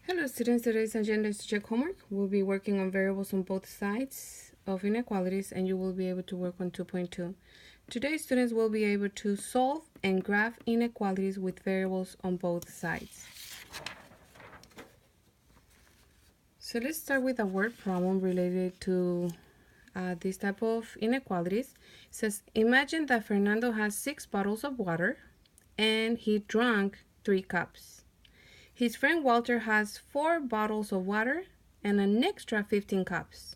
Hello students, today's agenda is to check homework. We'll be working on variables on both sides of inequalities and you will be able to work on 2.2. Today students will be able to solve and graph inequalities with variables on both sides. So let's start with a word problem related to this type of inequalities. It says, imagine that Fernando has 6 bottles of water and he drank 3 cups. His friend Walter has 4 bottles of water and an extra 15 cups.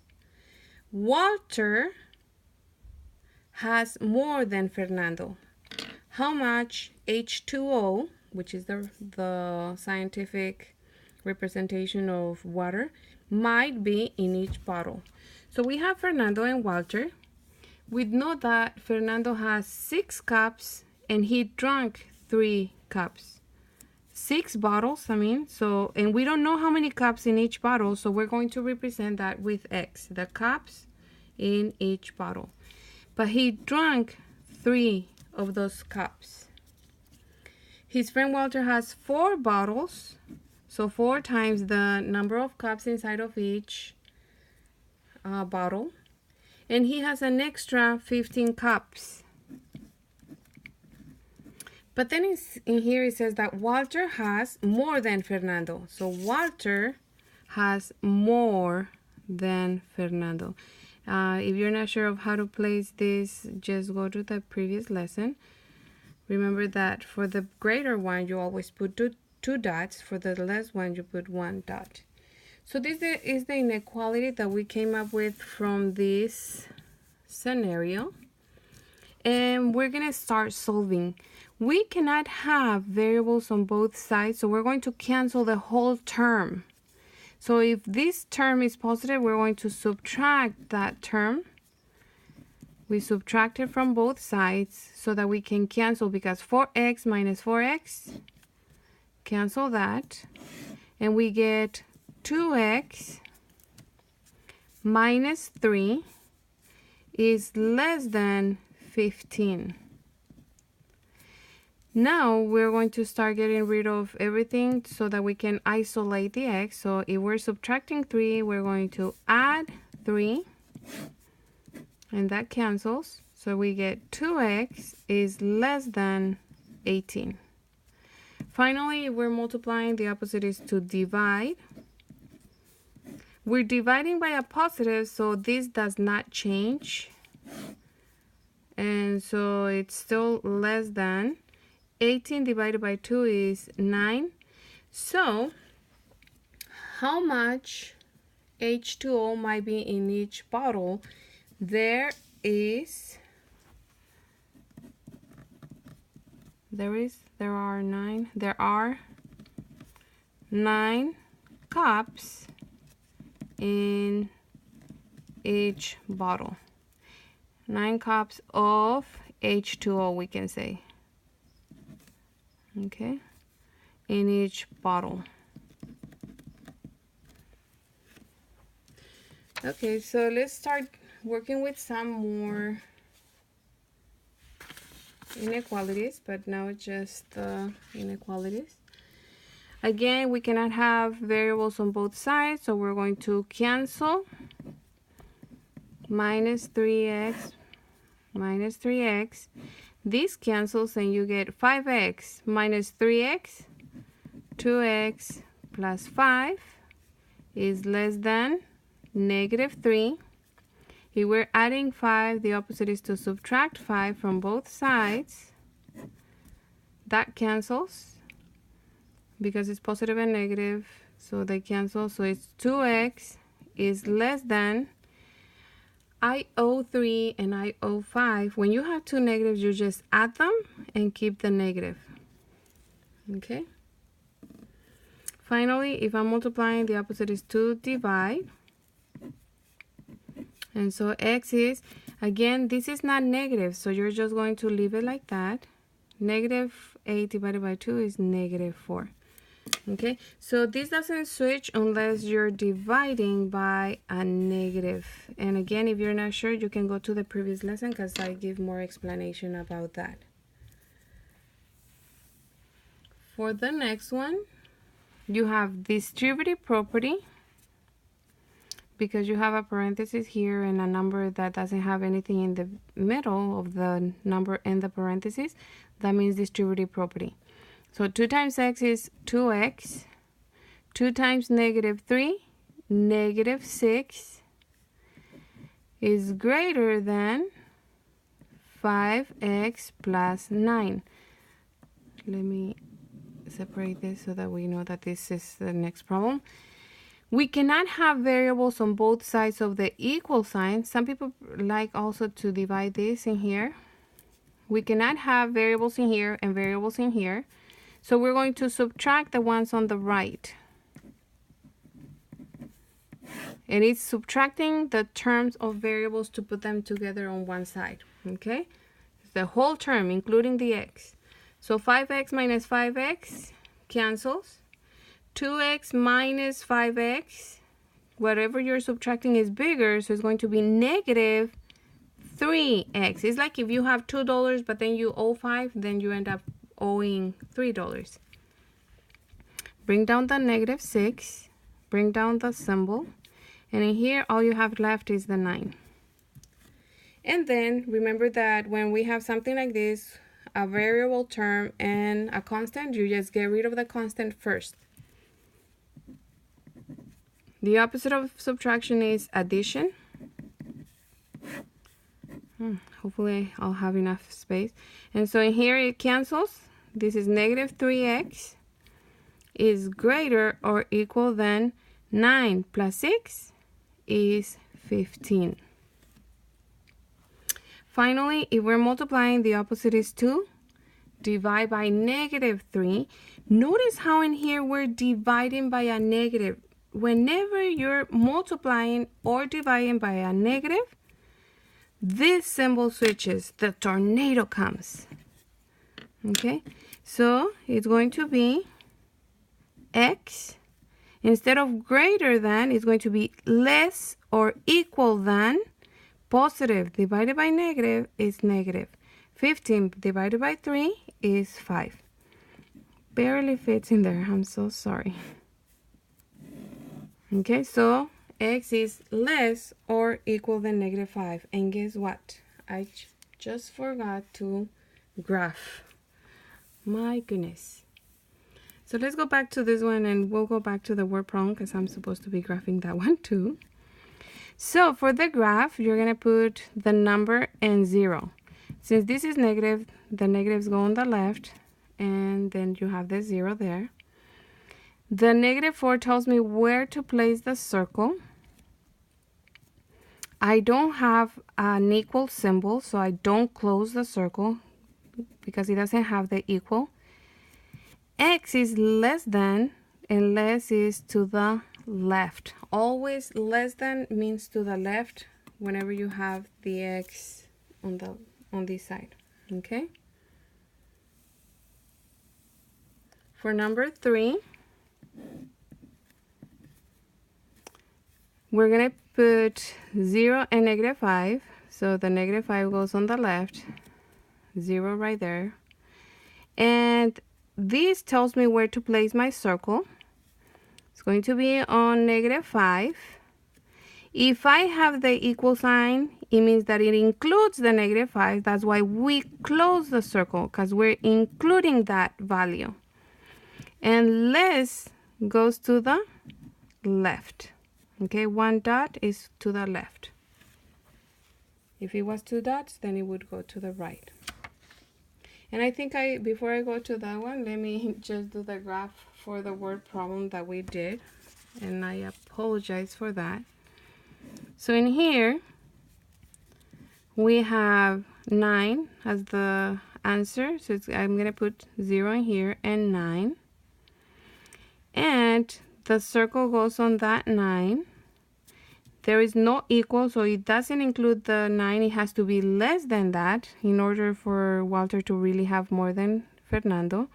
Walter has more than Fernando. How much H2O, which is the scientific representation of water, might be in each bottle? So we have Fernando and Walter. We know that Fernando has 6 cups and he drank 3 cups. 6 bottles, so, and we don't know how many cups in each bottle, so we're going to represent that with X, the cups in each bottle. But he drank 3 of those cups. His friend Walter has 4 bottles, so 4 times the number of cups inside of each bottle, and he has an extra 15 cups. But then in here it says that Walter has more than Fernando. So Walter has more than Fernando. If you're not sure of how to place this, just go to the previous lesson. Remember that for the greater one, you always put two dots. For the less one, you put 1 dot. So this is the inequality that we came up with from this scenario. And we're going to start solving. We cannot have variables on both sides, so we're going to cancel the whole term. So if this term is positive, we're going to subtract that term. We subtract it from both sides so that we can cancel, because 4x minus 4x, cancel that, and we get 2x minus 3 is less than 15. Now we're going to start getting rid of everything so that we can isolate the x. So if we're subtracting 3, we're going to add 3, and that cancels. So we get 2x is less than 18. Finally, if we're multiplying, the opposite is to divide. We're dividing by a positive, so this does not change. And so it's still less than 18 divided by 2 is 9. So how much H2O might be in each bottle? There are 9 cups in each bottle. 9 cups of H2O, we can say. Okay, in each bottle. Okay, so let's start working with some more inequalities, but now it's just inequalities. Again, we cannot have variables on both sides, so we're going to cancel minus 3x minus 3x. This cancels and you get 5x minus 3x. 2x plus 5 is less than negative 3. If we're adding 5, the opposite is to subtract 5 from both sides. That cancels because it's positive and negative, so they cancel. So it's 2x is less than IO3 and IO5. When you have two negatives, you just add them and keep the negative. Okay? Finally, if I'm multiplying, the opposite is to divide. And so x is, again, this is not negative, so you're just going to leave it like that. Negative 8 divided by 2 is negative 4. Okay, so this doesn't switch unless you're dividing by a negative. And again, if you're not sure, you can go to the previous lesson because I give more explanation about that. For the next one, you have distributive property, because you have a parenthesis here and a number that doesn't have anything in the middle of the number in the parenthesis. That means distributive property. So 2 times x is 2x. 2 times -3, -6 is greater than 5x plus 9. Let me separate this so that we know that this is the next problem. We cannot have variables on both sides of the equal sign. Some people like also to divide this in here. We cannot have variables in here and variables in here. So we're going to subtract the ones on the right. And it's subtracting the terms of variables to put them together on one side, okay? The whole term, including the x. So 5x minus 5x cancels. 2x minus 5x, whatever you're subtracting is bigger, so it's going to be -3x. It's like if you have $2, but then you owe 5, then you end up owing $3. Bring down the -6, bring down the symbol, and in here all you have left is the 9. And then remember that when we have something like this, a variable term and a constant, you just get rid of the constant first. The opposite of subtraction is addition. Hopefully I'll have enough space. And so in here it cancels. This is -3x is greater or equal than 9 plus 6 is 15. Finally, if we're multiplying, the opposite is 2. Divide by -3. Notice how in here we're dividing by a negative. Whenever you're multiplying or dividing by a negative, this symbol switches, the tornado comes. Okay, so it's going to be x. Instead of greater than, it's going to be less or equal than. Positive divided by negative is negative. 15 divided by 3 is 5. Barely fits in there. I'm so sorry. Okay, so x is less or equal than -5. And guess what? I just forgot to graph. My goodness. So let's go back to this one and we'll go back to the word problem because I'm supposed to be graphing that one too. So for the graph, you're going to put the number and 0. Since this is negative, the negatives go on the left and then you have the 0 there. The -4 tells me where to place the circle. I don't have an equal symbol, so I don't close the circle because it doesn't have the equal. X is less than, and less is to the left. Always less than means to the left whenever you have the X on this side. Okay? For number 3, we're going to put 0 and -5. So the -5 goes on the left, 0 right there. And this tells me where to place my circle. It's going to be on -5. If I have the equal sign, it means that it includes the -5. That's why we close the circle, because we're including that value. And less goes to the left. Okay, 1 dot is to the left. If it was 2 dots, then it would go to the right. And I think before I go to that one, let me just do the graph for the word problem that we did. And I apologize for that. So in here, we have 9 as the answer. So I'm going to put 0 in here and 9. And the circle goes on that 9. There is no equal, so it doesn't include the 9. It has to be less than that in order for Walter to really have more than Fernando.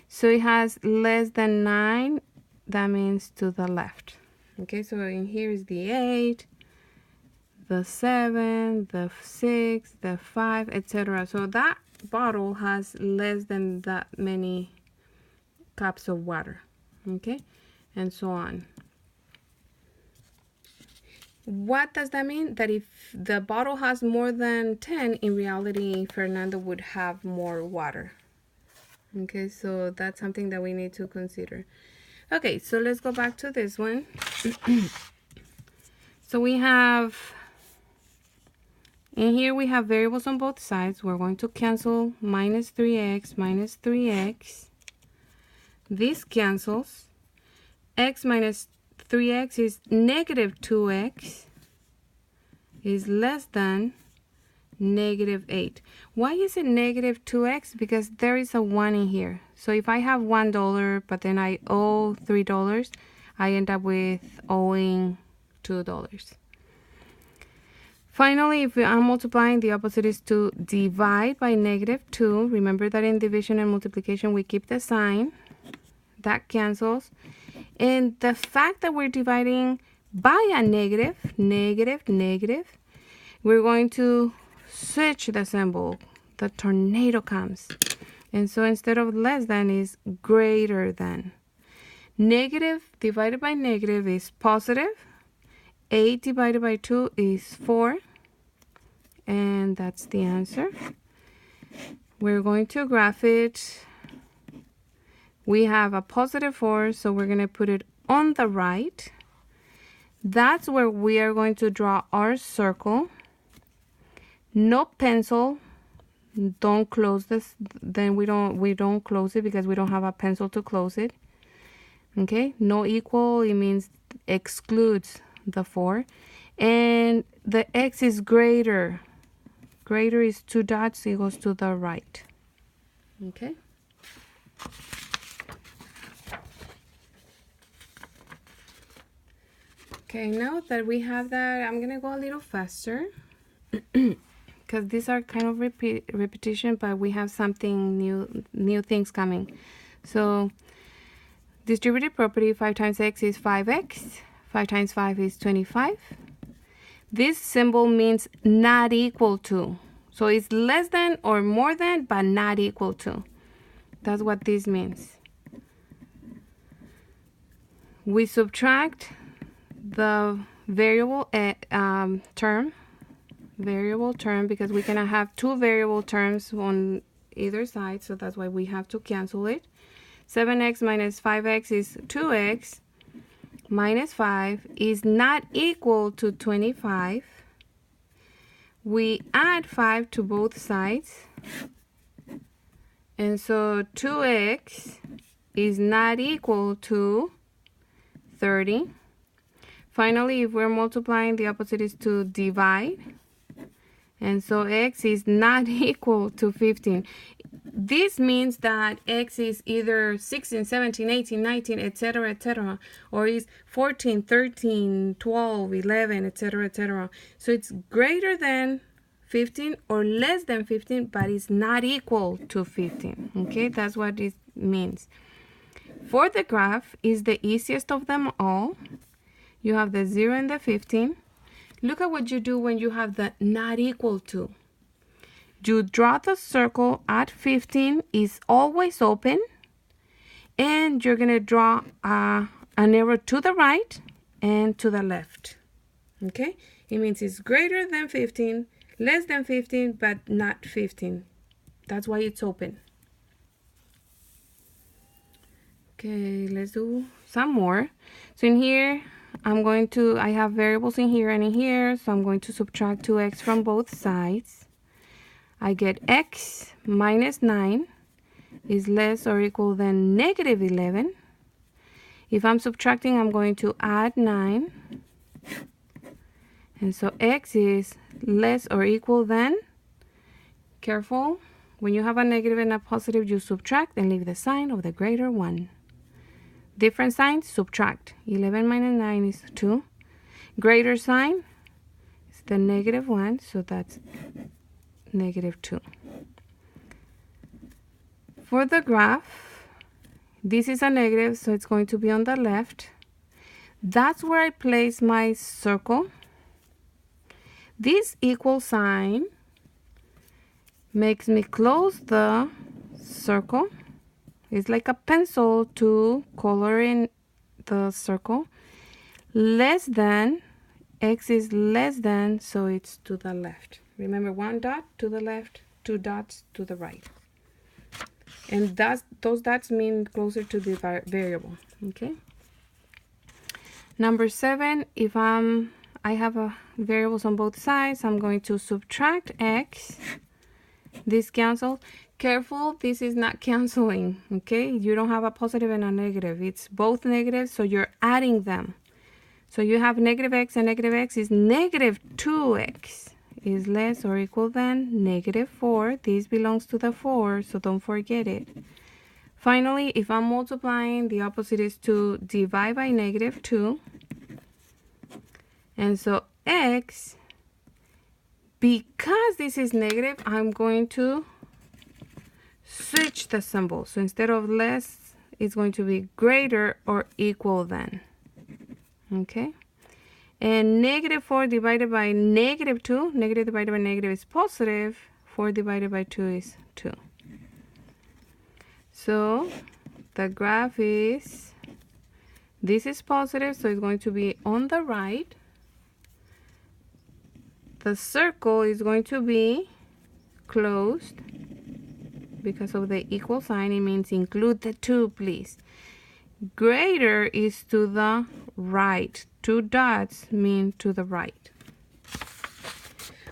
So it has less than 9. That means to the left. Okay, so in here is the 8, the 7, the 6, the 5, etc. So that bottle has less than that many cups of water. okay, and so on. What does that mean? That if the bottle has more than 10, in reality, Fernando would have more water. Okay, so that's something that we need to consider. Okay, so let's go back to this one. So we have, in here we have variables on both sides. We're going to cancel minus 3x minus 3x. This cancels. X minus 3x is negative 2x is less than negative 8. Why is it negative 2x? Because there is a 1 in here. So if I have $1, but then I owe $3, I end up with owing $2. Finally, if I'm multiplying, the opposite is to divide by negative 2. Remember that in division and multiplication, we keep the sign. That cancels. And the fact that we're dividing by a negative, we're going to switch the symbol. The tornado comes. And so instead of less than is greater than. Negative divided by negative is positive. 8 divided by 2 is 4. And that's the answer. We're going to graph it. We have a positive 4, so we're going to put it on the right. That's where we are going to draw our circle. No pencil. Don't close this. Then we don't close it because we don't have a pencil to close it. Okay? No equal, it means excludes the 4. And the x is greater. Greater is 2 dots, it goes to the right. Okay? Okay, now that we have that, I'm gonna go a little faster because these are kind of repetition, but we have something new things coming. So distributive property, 5 times x is 5x, 5 times 5 is 25. This symbol means not equal to. So it's less than or more than, but not equal to. That's what this means. We subtract the variable term because we cannot have two variable terms on either side, so that's why we have to cancel it. 7x minus 5x is 2x minus 5 is not equal to 25. We add 5 to both sides, and so 2x is not equal to 30. Finally, if we're multiplying, the opposite is to divide. And so x is not equal to 15. This means that x is either 16, 17, 18, 19, etc., or is 14, 13, 12, 11, etc. So it's greater than 15 or less than 15, but it's not equal to 15. Okay, that's what it means. For the graph, is the easiest of them all. You have the 0 and the 15. Look at what you do when you have the not equal to. You draw the circle at 15, is always open, and you're going to draw an arrow to the right and to the left. Okay? It means it's greater than 15, less than 15, but not 15. That's why it's open. Okay, let's do some more. So in here, I have variables in here and in here, so I'm going to subtract 2x from both sides. I get x minus 9 is less or equal than negative 11. If I'm subtracting, I'm going to add 9. And so x is less or equal than, careful, when you have a negative and a positive, you subtract and leave the sign of the greater one. Different signs, subtract. 11 minus 9 is 2. Greater sign is the negative 1, so that's negative 2. For the graph, this is a negative, so it's going to be on the left. That's where I place my circle. This equal sign makes me close the circle. It's like a pencil to color in the circle. Less than, x is less than, so it's to the left. Remember, one dot to the left, two dots to the right. And those dots mean closer to the variable, okay? Number 7, if I have variables on both sides, I'm going to subtract x. This cancels. Careful, this is not canceling, okay? You don't have a positive and a negative. It's both negative, so you're adding them. So you have negative x, and negative x is negative 2x is less or equal than negative 4. This belongs to the 4, so don't forget it. Finally, if I'm multiplying, the opposite is to divide by negative 2. And so x, because this is negative, I'm going to switch the symbol. So instead of less, it's going to be greater or equal than. Okay? And negative 4 divided by negative 2, negative divided by negative is positive. 4 divided by 2 is 2. So the graph is, this is positive, so it's going to be on the right. The circle is going to be closed because of the equal sign. It means include the 2, please. Greater is to the right. 2 dots mean to the right.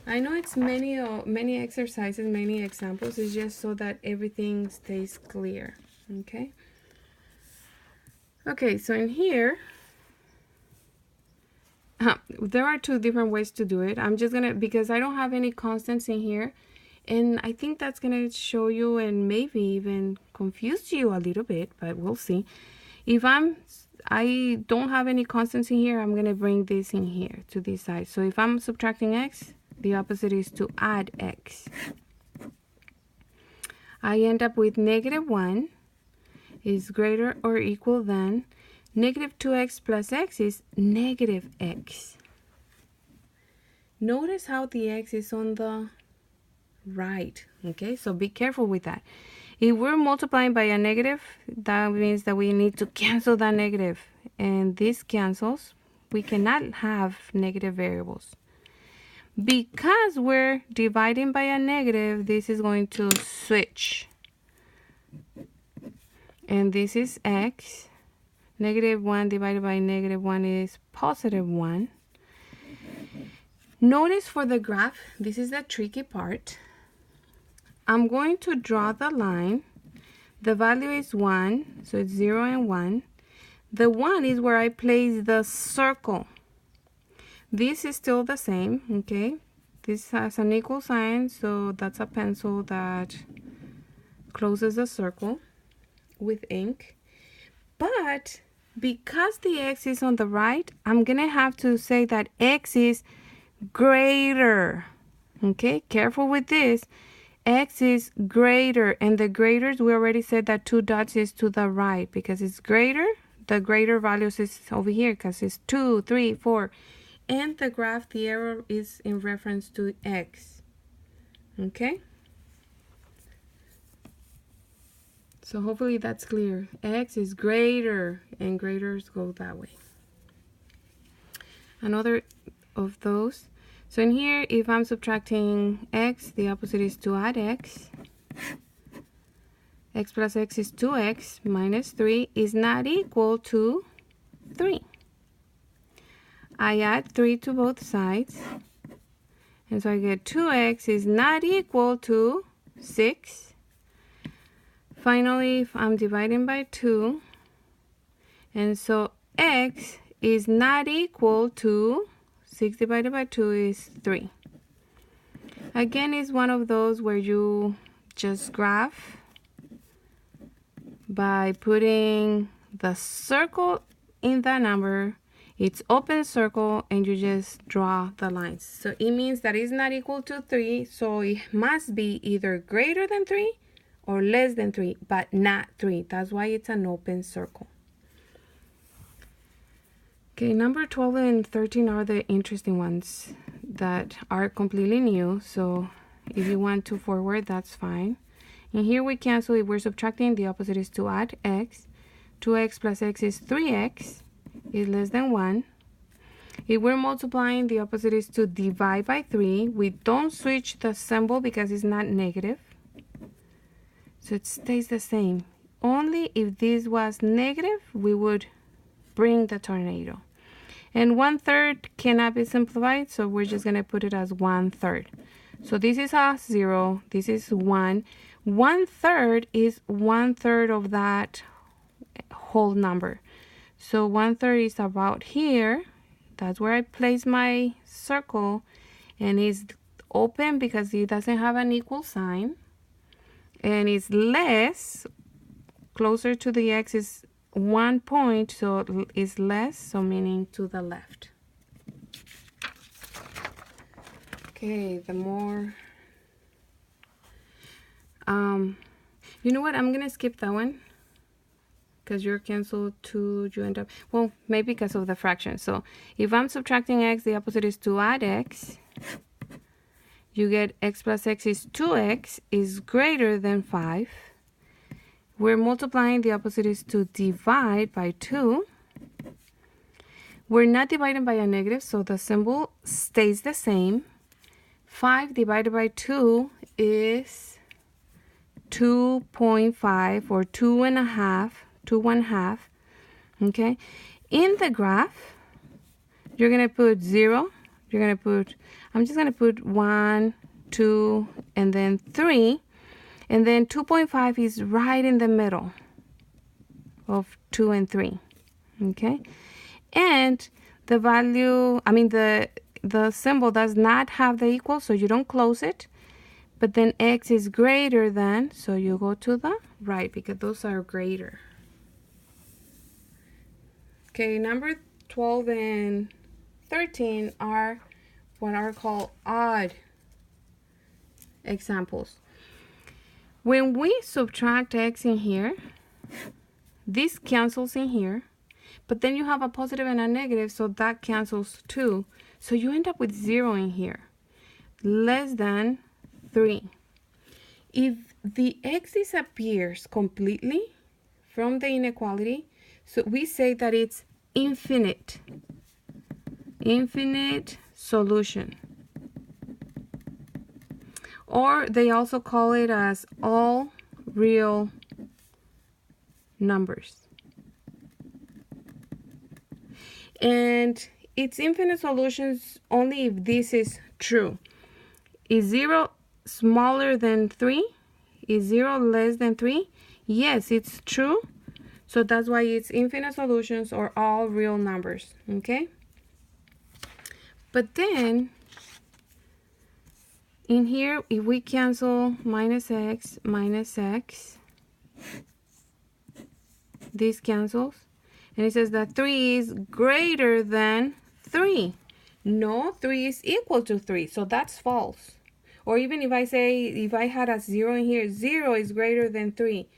I know it's many exercises, many examples. It's just so that everything stays clear. Okay. Okay, so in here, there are 2 different ways to do it. I'm just gonna, because I don't have any constants in here, and I think that's gonna show you and maybe even confuse you a little bit, but we'll see. If I don't have any constants in here, I'm gonna bring this in here to this side. So if I'm subtracting x, the opposite is to add x. I end up with negative 1 is greater or equal than negative 2x plus x is negative x. Notice how the x is on the right, okay? So be careful with that. If we're multiplying by a negative, that means that we need to cancel that negative. And this cancels. We cannot have negative variables. Because we're dividing by a negative, this is going to switch. And this is x. Negative 1 divided by negative 1 is positive 1. Notice for the graph, this is the tricky part. I'm going to draw the line. The value is 1, so it's 0 and 1. The 1 is where I place the circle. This is still the same, okay? This has an equal sign, so that's a pencil that closes the circle with ink. But because the x is on the right, I'm gonna have to say that x is greater. Okay, careful with this. X is greater, and the graters, we already said that 2 dots is to the right because it's greater. The greater values is over here because it's 2, 3, 4. And the graph, the arrow is in reference to x. Okay? So hopefully that's clear. X is greater, and graters go that way. Another of those. So in here, if I'm subtracting x, the opposite is to add x. X plus x is 2x minus 3 is not equal to 3. I add 3 to both sides. And so I get 2x is not equal to 6. Finally, if I'm dividing by 2, and so x is not equal to 6 divided by 2 is 3. Again, it's one of those where you just graph by putting the circle in the number. It's open circle, and you just draw the lines. So it means that it's not equal to 3, so it must be either greater than 3 or less than 3, but not 3. That's why it's an open circle. Okay, number 12 and 13 are the interesting ones that are completely new. So if you want to forward, that's fine. And here we cancel. If we're subtracting, the opposite is to add x. 2x plus x is 3x is less than 1. If we're multiplying, the opposite is to divide by 3. We don't switch the symbol because it's not negative. So it stays the same. Only if this was negative, we would bring the tornado. And 1/3 cannot be simplified, so we're just going to put it as 1/3. So this is a 0, this is 1. 1/3 is 1/3 of that whole number. So 1/3 is about here. That's where I place my circle, and it's open because it doesn't have an equal sign. And it's less, closer to the x is 1 point, so it's less, so meaning to the left. Okay, the more, you know what, I'm gonna skip that one because you're canceled to, you end up, well, maybe because of the fraction. So if I'm subtracting x, the opposite is to add x. You get x plus x is 2x is greater than 5. We're multiplying, the opposite is to divide by 2. We're not dividing by a negative, so the symbol stays the same. 5 divided by 2 is 2.5 or 2.5, 2.5. Okay? In the graph, you're going to put 0. You're going to put, I'm just going to put 1, 2, and then 3. And then 2.5 is right in the middle of 2 and 3. Okay? And the value, I mean the symbol does not have the equal, so you don't close it. But then x is greater than, so you go to the right because those are greater. Okay, number 12 and 13 are what are called odd examples. When we subtract x in here, this cancels in here, but then you have a positive and a negative, so that cancels too. So you end up with 0 in here, less than 3. If the x disappears completely from the inequality, so we say that it's infinite solution. Or they also call it as all real numbers. And it's infinite solutions only if this is true. Is 0 smaller than 3? Is 0 less than 3? Yes, it's true. So that's why it's infinite solutions or all real numbers. Okay? But then in here, if we cancel minus x, this cancels. And it says that 3 is greater than 3. No, 3 is equal to 3. So that's false. Or even if I say, if I had a 0 in here, 0 is greater than 3.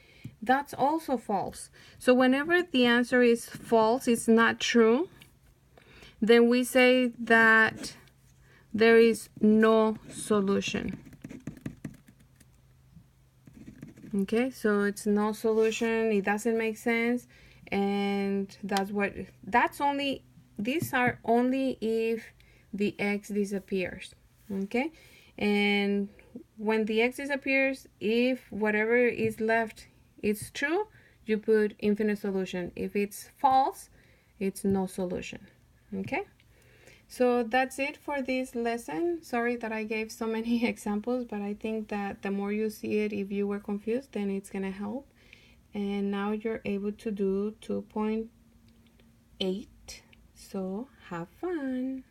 That's also false. So whenever the answer is false, it's not true, then we say that there is no solution. Okay, so it's no solution, it doesn't make sense, and these are only if the x disappears. Okay, and when the x disappears, if whatever is left is true, you put infinite solution. If it's false, it's no solution. Okay, so that's it for this lesson. Sorry that I gave so many examples, but I think that the more you see it, if you were confused, then it's gonna help. And now you're able to do 2.8, so have fun.